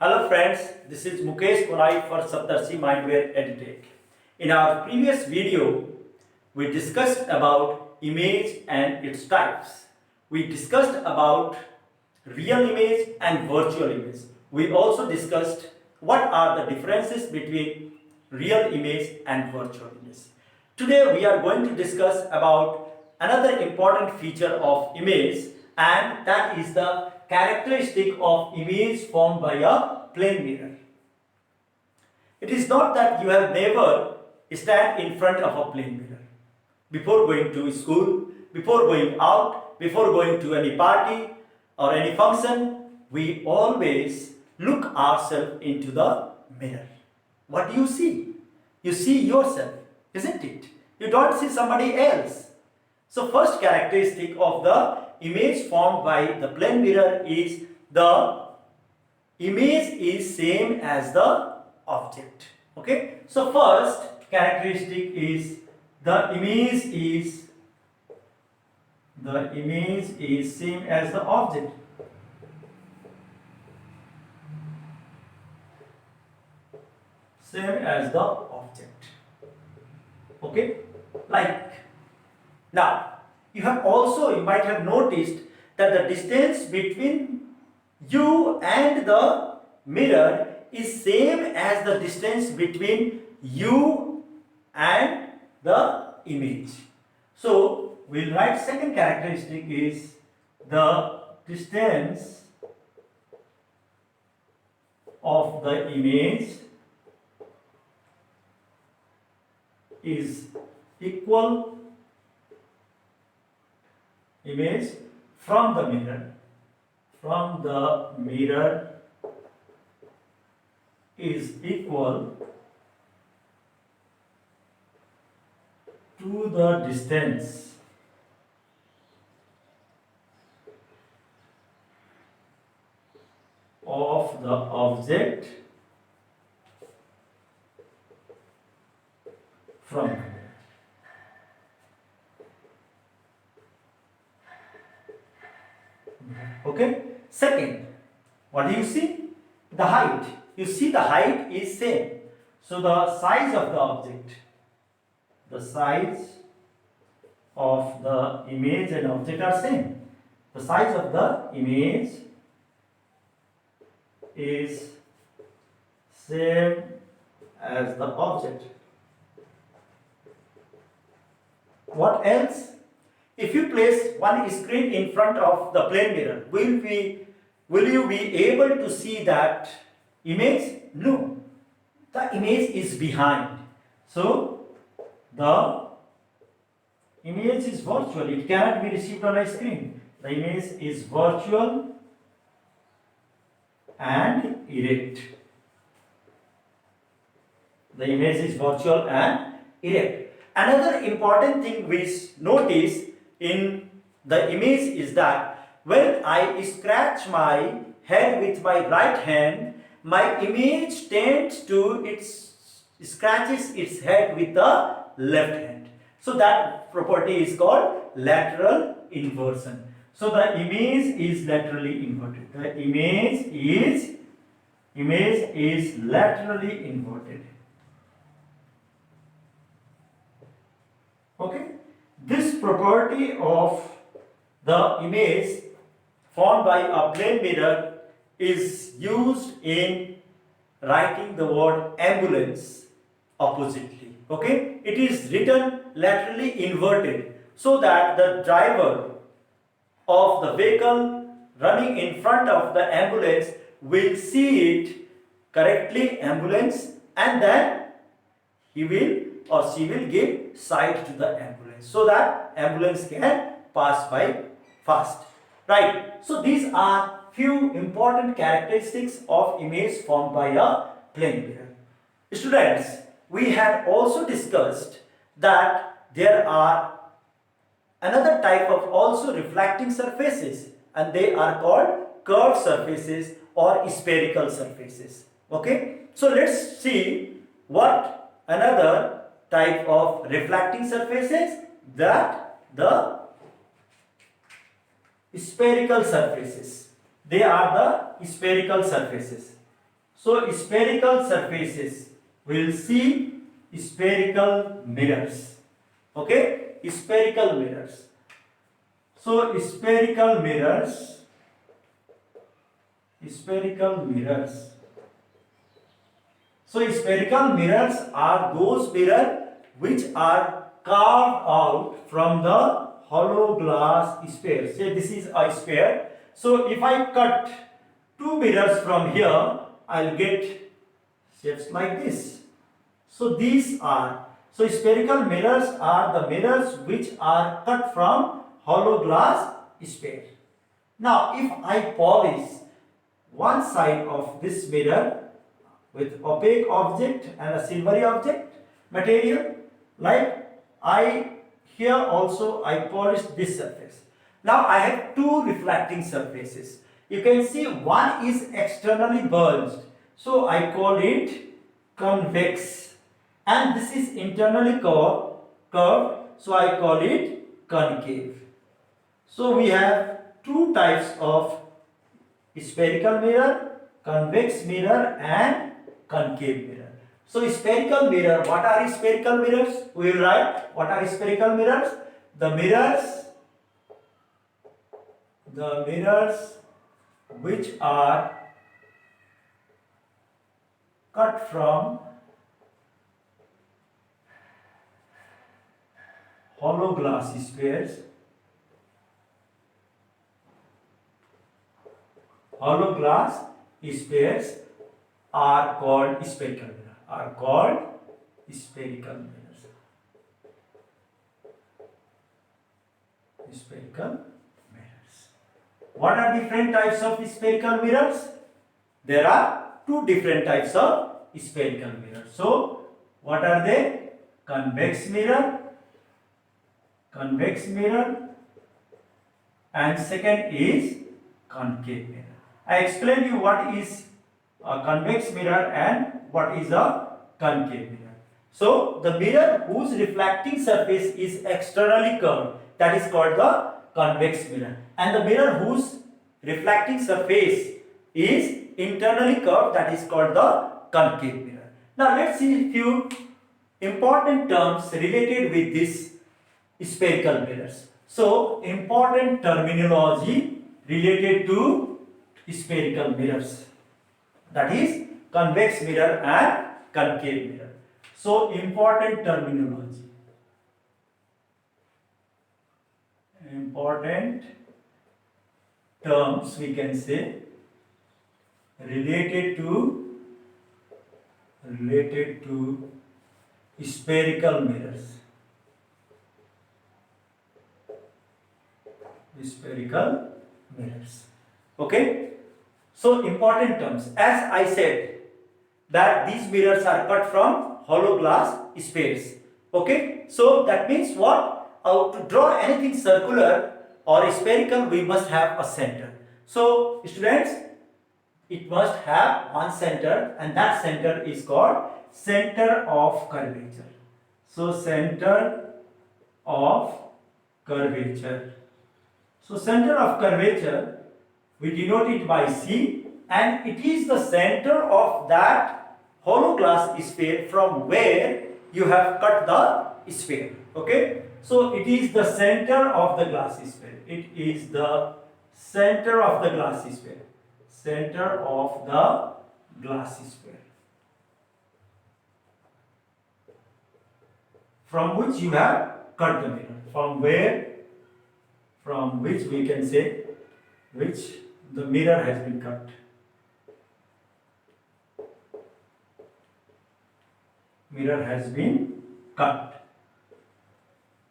Hello friends, this is Mukesh Konai for Saptarshi Mindware EdTech. In our previous video, we discussed about image and its types. We discussed about real image and virtual image. We also discussed what are the differences between real image and virtual image. Today we are going to discuss about another important feature of image, and that is the characteristic of image formed by a plane mirror. It is not that you have never stand in front of a plane mirror. Before going to school, before going out, before going to any party or any function, we always look ourselves into the mirror. What do you see? You see yourself, isn't it? You don't see somebody else. So first characteristic of the image formed by the plane mirror is the image is same as the object. Okay, so first characteristic is the image is same as the object. Same as the object. Okay, like now you might have noticed that the distance between you and the mirror is same as the distance between you and the image. So we'll write second characteristic is the distance of the image is equal image from the mirror is equal to the distance of the object from the mirror. Okay. Second, what do you see? The height. You see the height is same. So the size of the object, the size of the image and object are same. The size of the image is same as the object. What else? If you place one screen in front of the plane mirror, will you be able to see that image? No. The image is behind. So the image is virtual. It cannot be received on a screen. The image is virtual and erect. The image is virtual and erect. Another important thing we notice in the image is that when I scratch my head with my right hand, my image tends to scratches its head with the left hand. So that property is called lateral inversion. So the image is laterally inverted. The image is laterally inverted. Okay. This property of the image formed by a plane mirror is used in writing the word ambulance oppositely. Okay, it is written laterally inverted so that the driver of the vehicle running in front of the ambulance will see it correctly, ambulance, and then he will or she will give side to the ambulance so that ambulance can pass by fast. Right. So these are few important characteristics of image formed by a plane mirror. Students, we had also discussed that there are another type of also reflecting surfaces, and they are called curved surfaces or spherical surfaces. Okay. So let's see what another type of reflecting surfaces, that the spherical surfaces. They are the spherical surfaces. So spherical surfaces, we will see spherical mirrors. Okay, spherical mirrors. So spherical mirrors, spherical mirrors. So spherical mirrors are those mirrors which are carved out from the hollow glass sphere. Say this is a sphere. So if I cut two mirrors from here, I'll get shapes like this. So these are, so spherical mirrors are the mirrors which are cut from hollow glass sphere. Now if I polish one side of this mirror with opaque object and a silvery object material, like I here also I polished this surface. Now I have two reflecting surfaces. You can see one is externally bulged, so I call it convex, and this is internally curved, so I call it concave. So we have two types of spherical mirror, convex mirror and concave mirror. So spherical mirror, what are spherical mirrors? We will write what are spherical mirrors. The mirrors which are cut from hollow glass spheres. Hollow glass spheres are called spherical mirror. Are called spherical mirrors. Spherical mirrors. What are different types of spherical mirrors? There are two different types of spherical mirrors. So, what are they? Convex mirror, and second is concave mirror. I explained you what is a convex mirror and what is a concave mirror. So the mirror whose reflecting surface is externally curved, that is called the convex mirror, and the mirror whose reflecting surface is internally curved, that is called the concave mirror. Now let's see a few important terms related with this spherical mirrors. So important terminology related to spherical mirrors, that is convex mirror and concave mirror. So important terminology, important terms we can say related to spherical mirrors. Spherical mirrors. Okay. So important terms. As I said that these mirrors are cut from hollow glass spheres. Okay. So that means what? To draw anything circular or spherical, we must have a center. So students, it must have one center, and that center is called center of curvature. So center of curvature. So center of curvature, we denote it by C, and it is the center of that hollow glass sphere from where you have cut the sphere. Okay. So it is the center of the glass sphere. It is the center of the glass sphere. Center of the glass sphere, from which you have cut the mirror. From which we can say which the mirror has been cut. Mirror has been cut.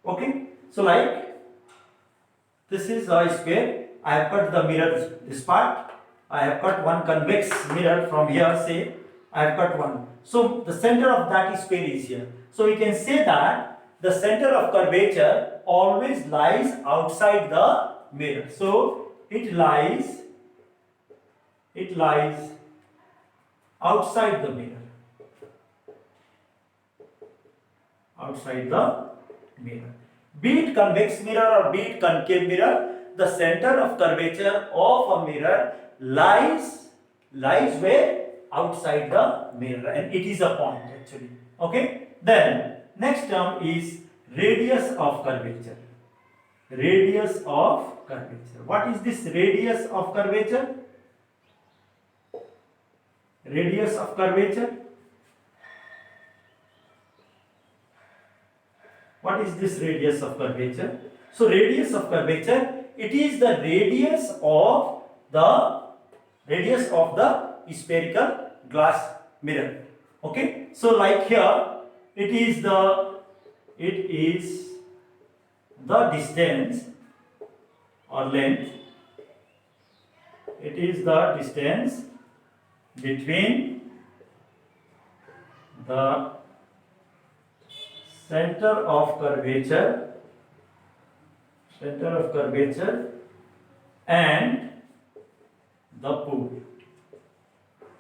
Okay. So like this is a sphere. I have cut the mirror this part. I have cut one convex mirror from here. Say I have cut one. So the center of that sphere is here. So we can say that the center of curvature always lies outside the mirror. So it lies outside the mirror. Outside the mirror. Be it convex mirror or be it concave mirror, the center of curvature of a mirror lies where? outside the mirror, and it is a point actually. Okay, then next term is radius of curvature. Radius of curvature. What is this radius of curvature? Radius of curvature. What is this radius of curvature? So radius of curvature, it is the radius of the spherical glass mirror. Okay, so like here it is the distance or length. It is the distance between the center of curvature and the pole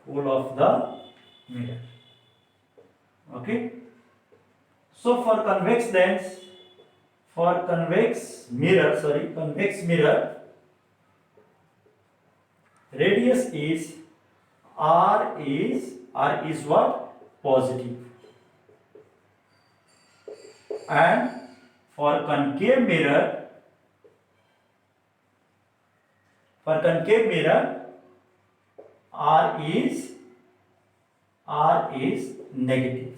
of the mirror. Okay, so for convex mirror, radius is r is what? Positive. And for concave mirror, r is negative.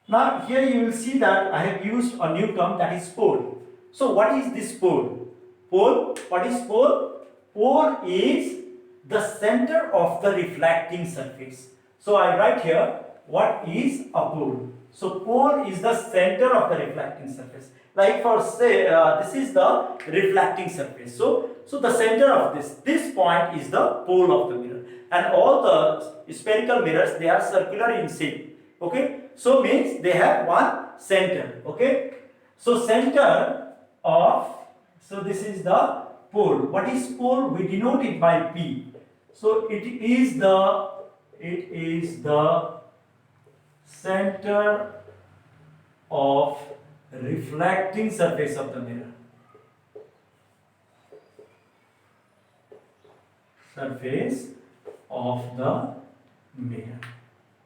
Now here you will see that I have used a new term, that is pole. So what is this pole? What is pole? Pole is the center of the reflecting surface. So I write here, what is a pole? So pole is the center of the reflecting surface. Like for say, this is the reflecting surface. So the center of this point is the pole of the mirror. And all the spherical mirrors, they are circular in shape. Okay, so means they have one center. Okay, so center of, so this is the pole. What is pole? We denote it by P. So it is the center of reflecting surface of the mirror. Surface of the mirror.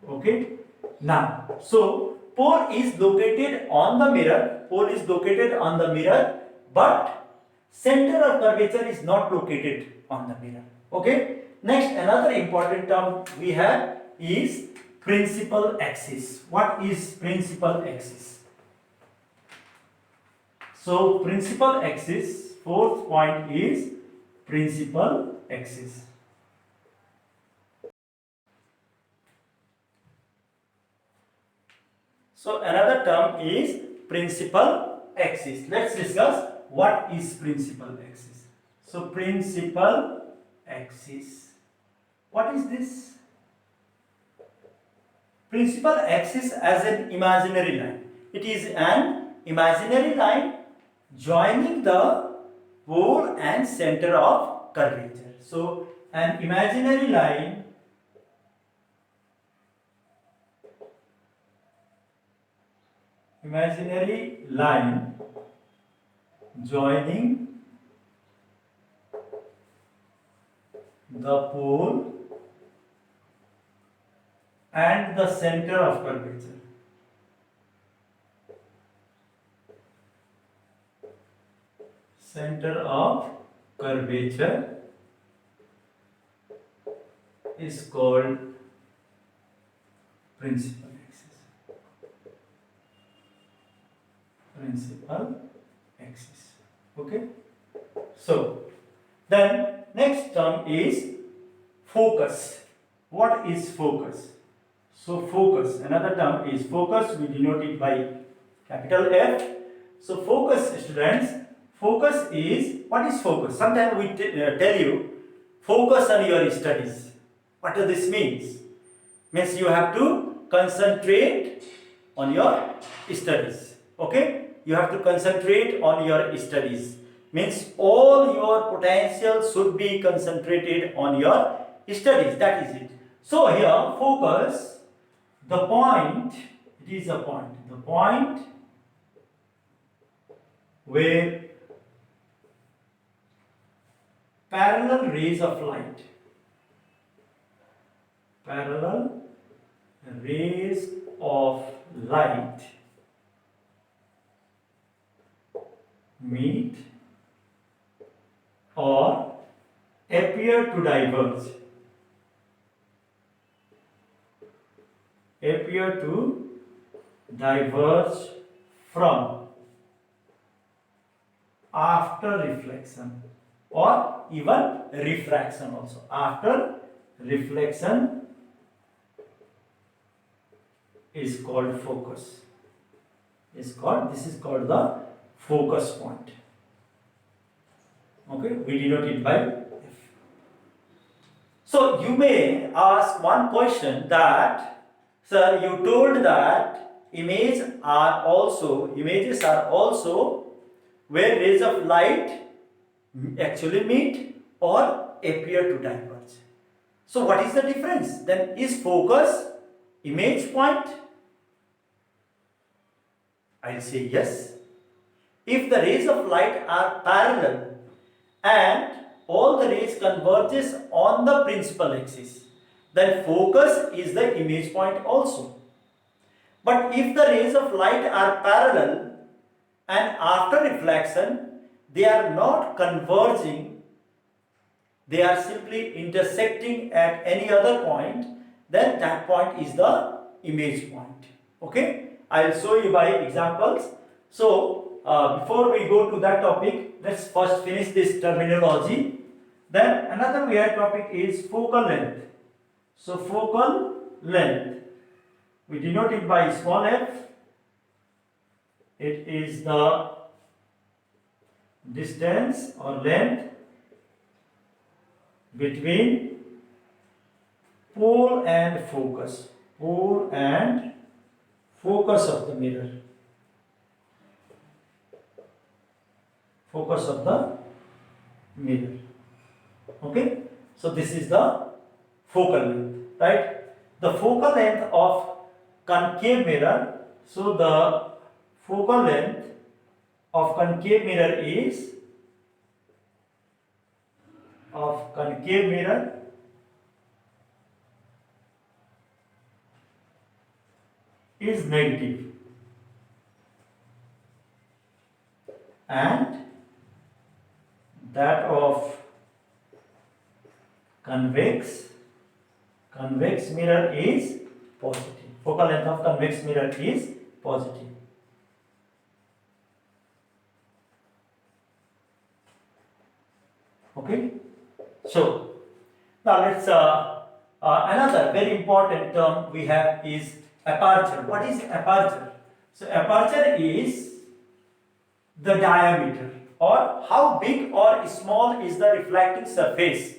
Okay. Now, so pole is located on the mirror. But center of curvature is not located on the mirror. Okay. Next, another important term we have is principal axis. What is principal axis? So principal axis, fourth point is principal axis. So another term is principal axis. Let's discuss what is principal axis. So principal axis. What is this? Principal axis as an imaginary line. It is an imaginary line joining the pole and center of curvature. So an imaginary line joining the pole and the center of curvature. Center of curvature is called principal axis. Principal axis. Okay. So then next term is focus. What is focus? So focus, another term is focus. We denote it by capital F. So focus, students, focus is, what is focus? Sometimes we tell you, focus on your studies. What does this mean? Means you have to concentrate on your studies. Okay? You have to concentrate on your studies. Means all your potential should be concentrated on your studies. That is it. So here, focus, the point, it is a point. The point where parallel rays of light parallel rays of light meet or appear to diverge. Appear to diverge from after reflection or even refraction also. After reflection is called focus. This is called the focus point. Okay, we denote it by F. So you may ask one question that, sir, you told that images are also where rays of light actually meet or appear to diverge. So what is the difference? Then is focus image point? I'll say yes. If the rays of light are parallel and all the rays converges on the principal axis, then focus is the image point also. But if the rays of light are parallel and after reflection they are not converging, they are simply intersecting at any other point, then that point is the image point. Okay, I will show you by examples. So before we go to that topic, let's first finish this terminology. Then another weird topic is focal length. So focal length, we denote it by small f. It is the distance or length between pole and focus. Pole and focus of the mirror. Focus of the mirror. Okay, so this is the focal length, right? The focal length of concave mirror. So the focal length of concave mirror is negative, and that of convex mirror is positive. Focal length of convex mirror is positive. Okay, so now let's another very important term we have is aperture. What is aperture? So aperture is the diameter or how big or small is the reflecting surface.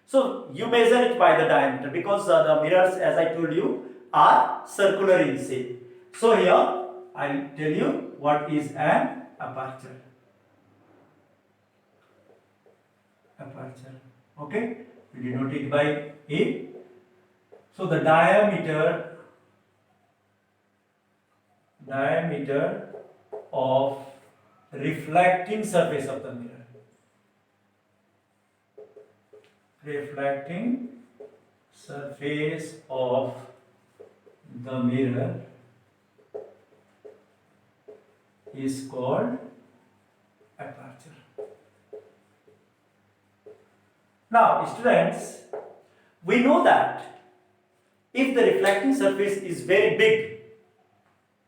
So you measure it by the diameter because the mirrors, as I told you, are circular in shape. So here I will tell you what is an aperture. Aperture. Okay, we denote it by A. So the diameter of reflecting surface of the mirror. Reflecting surface of the mirror is called aperture. Now students, we know that if the reflecting surface is very big,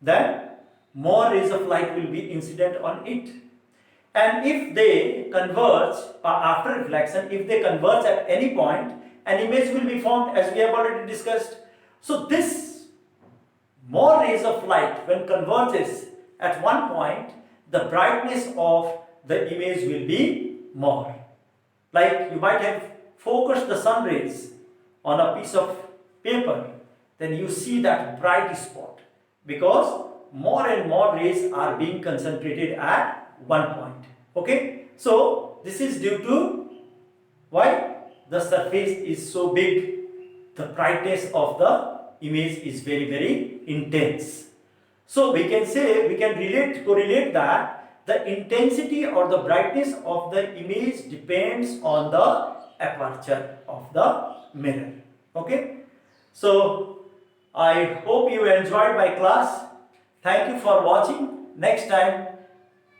then more rays of light will be incident on it. And if they converge after reflection, if they converge at any point, an image will be formed, as we have already discussed. So this more rays of light, when converges at one point, the brightness of the image will be more. Like you might have focused the sun rays on a piece of paper, then you see that bright spot because more and more rays are being concentrated at one point. Okay, so this is due to why the surface is so big, the brightness of the image is very, very intense. So we can correlate that the intensity or the brightness of the image depends on the aperture of the mirror. Okay, So I hope you enjoyed my class. Thank you for watching. Next time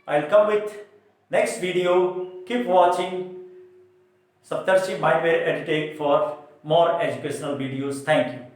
I'll come with next video. Keep watching Saptarshi Mindware EdTech for more educational videos. Thank you.